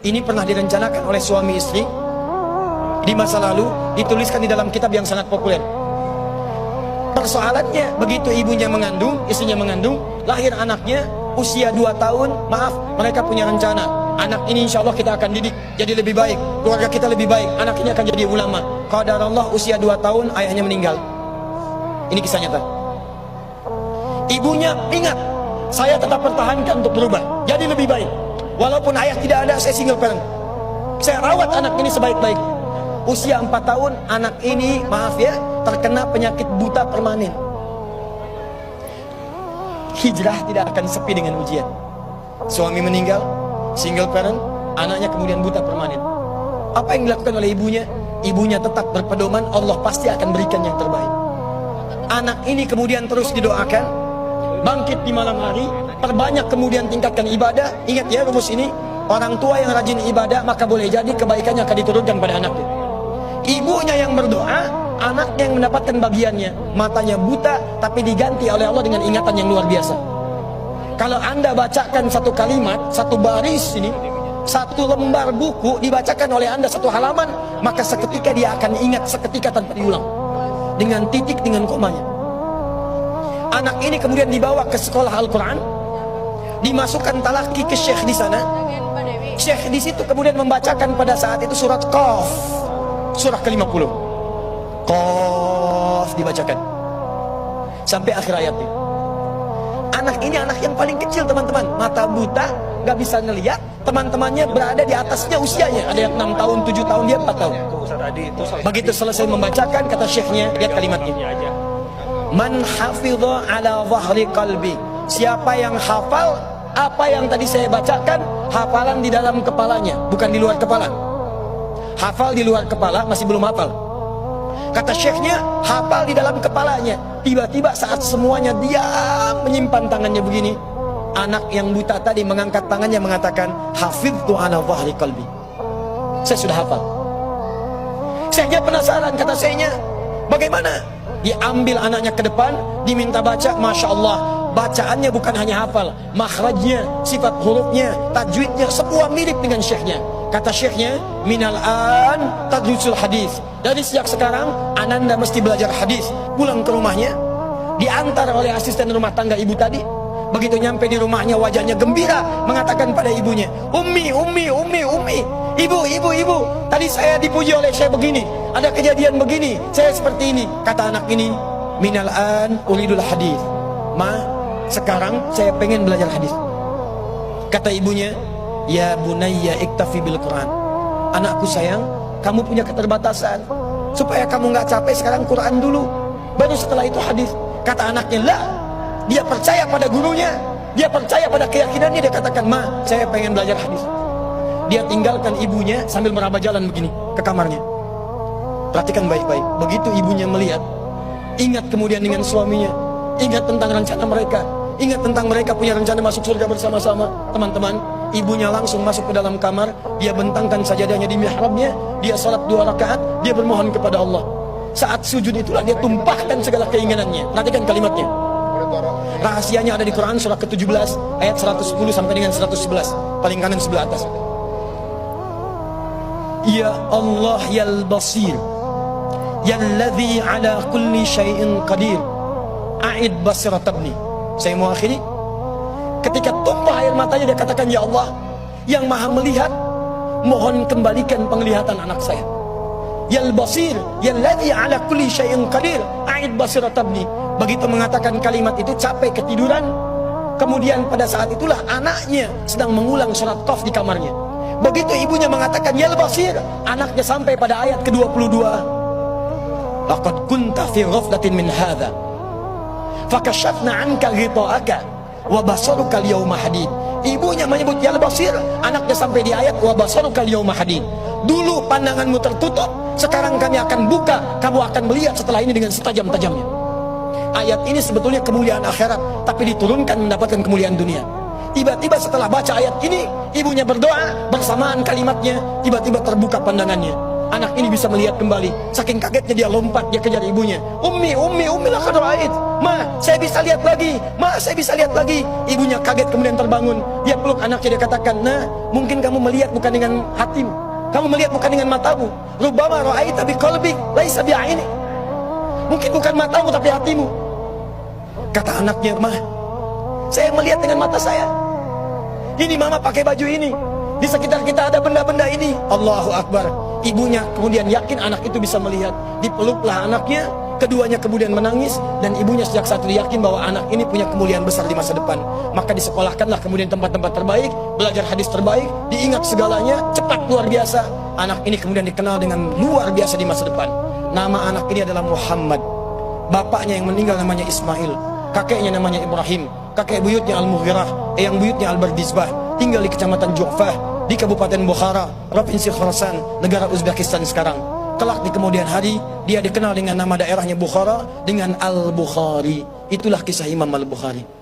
Ini pernah direncanakan oleh suami istri di masa lalu, dituliskan di dalam kitab yang sangat populer. Persoalannya, begitu ibunya mengandung, istrinya mengandung, lahir anaknya usia 2 tahun, maaf, mereka punya rencana, anak ini insya Allah kita akan didik jadi lebih baik, keluarga kita lebih baik, anak ini akan jadi ulama. Qadarullah usia 2 tahun ayahnya meninggal. Ini kisah nyata. Ibunya ingat, saya tetap pertahankan untuk berubah jadi lebih baik, walaupun ayah tidak ada, saya single parent, saya rawat anak ini sebaik-baik. Usia 4 tahun anak ini, maaf ya, terkena penyakit buta permanen. Hijrah tidak akan sepi dengan ujian. Suami meninggal, single parent, anaknya kemudian buta permanen. Apa yang dilakukan oleh ibunya? Ibunya tetap berpedoman, Allah pasti akan berikan yang terbaik. Anak ini kemudian terus didoakan, bangkit di malam hari, perbanyak kemudian tingkatkan ibadah. Ingat ya rumus ini, orang tua yang rajin ibadah maka boleh jadi kebaikannya akan diturunkan pada anaknya. Ibunya yang berdoa, anaknya yang mendapatkan bagiannya. Matanya buta tapi diganti oleh Allah dengan ingatan yang luar biasa. Kalau anda bacakan satu kalimat, satu baris ini, satu lembar buku dibacakan oleh anda satu halaman, maka seketika dia akan ingat seketika tanpa diulang, dengan titik, dengan komanya. Anak ini kemudian dibawa ke sekolah Al-Quran, dimasukkan talaki ke syekh di sana. Syekh di situ kemudian membacakan pada saat itu surat Qaf, surah ke-50. Qaf dibacakan sampai akhir ayatnya. Anak ini anak yang paling kecil teman-teman, mata buta, gak bisa ngelihat. Teman-temannya berada di atasnya usianya, ada yang 6 tahun, 7 tahun, dia 4 tahun. Begitu selesai membacakan, kata syekhnya, lihat kalimatnya, man hafidha ala zahri qalbi, siapa yang hafal apa yang tadi saya bacakan, hafalan di dalam kepalanya, bukan di luar kepala. Hafal di luar kepala masih belum hafal. Kata syekhnya, hafal di dalam kepalanya. Tiba-tiba saat semuanya diam menyimpan tangannya begini, anak yang buta tadi mengangkat tangannya mengatakan, hafidtu ala zahri qalbi, saya sudah hafal. Syekhnya penasaran, kata syekhnya, bagaimana? Diambil anaknya ke depan, diminta baca, Masya Allah, bacaannya bukan hanya hafal, makhrajnya, sifat hurufnya, tajwidnya, semua mirip dengan syekhnya. Kata syekhnya, minal an tadrusul hadis, dari sejak sekarang ananda mesti belajar hadis. Pulang ke rumahnya, diantar oleh asisten rumah tangga ibu tadi. Begitu nyampe di rumahnya, wajahnya gembira, mengatakan pada ibunya, ummi, ummi, ummi, ummi, ibu, ibu, ibu, tadi saya dipuji oleh saya begini, ada kejadian begini, saya seperti ini. Kata anak ini, minal an uridul hadis, ma, sekarang saya pengen belajar hadis. Kata ibunya, ya bunayya iktafi bil Quran, anakku sayang, kamu punya keterbatasan, supaya kamu nggak capek sekarang Quran dulu, baru setelah itu hadis. Kata anaknya, lah, dia percaya pada gurunya, dia percaya pada keyakinannya, dia katakan, ma, saya pengen belajar hadis. Dia tinggalkan ibunya sambil meraba jalan begini ke kamarnya. Perhatikan baik-baik, begitu ibunya melihat, ingat kemudian dengan suaminya, ingat tentang rencana mereka, ingat tentang mereka punya rencana masuk surga bersama-sama. Teman-teman, ibunya langsung masuk ke dalam kamar, dia bentangkan sajadahnya di mihrabnya, dia salat 2 rakaat, dia bermohon kepada Allah. Saat sujud itulah dia tumpahkan segala keinginannya. Perhatikan kalimatnya. Rahasianya ada di Quran surah ke-17 ayat 110 sampai dengan 111, paling kanan sebelah atas. Ya Allah yal basir, yalladzi ala kulli syai'in qadir, a'id basiratabni. Saya mau akhiri. Ketika tumpah air matanya, dia katakan, ya Allah yang maha melihat, mohon kembalikan penglihatan anak saya. Yal basir, yalladzi ala kulli syai'in qadir, a'id basiratabni. Begitu mengatakan kalimat itu, capek ketiduran. Kemudian pada saat itulah anaknya sedang mengulang surat Qaf di kamarnya. Begitu ibunya mengatakan yal basir, anaknya sampai pada ayat ke-22. Laqad kunta fi ghaflatin min hadza fakashafna 'anka ghita'aka wa basaruka al-yawma hadid. Ibunya menyebut yal basir, anaknya sampai di ayat wa basaruka al-yawma hadid. Dulu pandanganmu tertutup, sekarang kami akan buka, kamu akan melihat setelah ini dengan setajam-tajamnya. Ayat ini sebetulnya kemuliaan akhirat, tapi diturunkan mendapatkan kemuliaan dunia. Tiba-tiba setelah baca ayat ini, ibunya berdoa, bersamaan kalimatnya, tiba-tiba terbuka pandangannya. anak ini bisa melihat kembali. Saking kagetnya dia lompat, dia kejar ibunya. Ummi laqad ra'ait. Ma, saya bisa lihat lagi. Ma, saya bisa lihat lagi. Ibunya kaget kemudian terbangun. Dia peluk anaknya, dia katakan, "Nah, mungkin kamu melihat bukan dengan hatimu. Kamu melihat bukan dengan matamu. Rubbama ra'aita biqalbik laisa bi'aini." Mungkin bukan matamu tapi hatimu. Kata anaknya, "Ma, saya melihat dengan mata saya. Ini mama pakai baju ini. Di sekitar kita ada benda-benda ini." Allahu Akbar. Ibunya kemudian yakin anak itu bisa melihat. Dipeluklah anaknya. Keduanya kemudian menangis. Dan ibunya sejak saat itu yakin bahwa anak ini punya kemuliaan besar di masa depan. Maka disekolahkanlah kemudian tempat-tempat terbaik. Belajar hadis terbaik. Diingat segalanya. Cepat luar biasa. Anak ini kemudian dikenal dengan luar biasa di masa depan. Nama anak ini adalah Muhammad. Bapaknya yang meninggal namanya Ismail. Kakeknya namanya Ibrahim. Kakek buyutnya Al-Mughirah. Eyang buyutnya Al-Bardizbah. Tinggal di kecamatan Ju'fah, di Kabupaten Bukhara, Provinsi Khorasan, negara Uzbekistan sekarang. Kelak di kemudian hari, dia dikenal dengan nama daerahnya Bukhara, dengan Al-Bukhari. Itulah kisah Imam Al-Bukhari.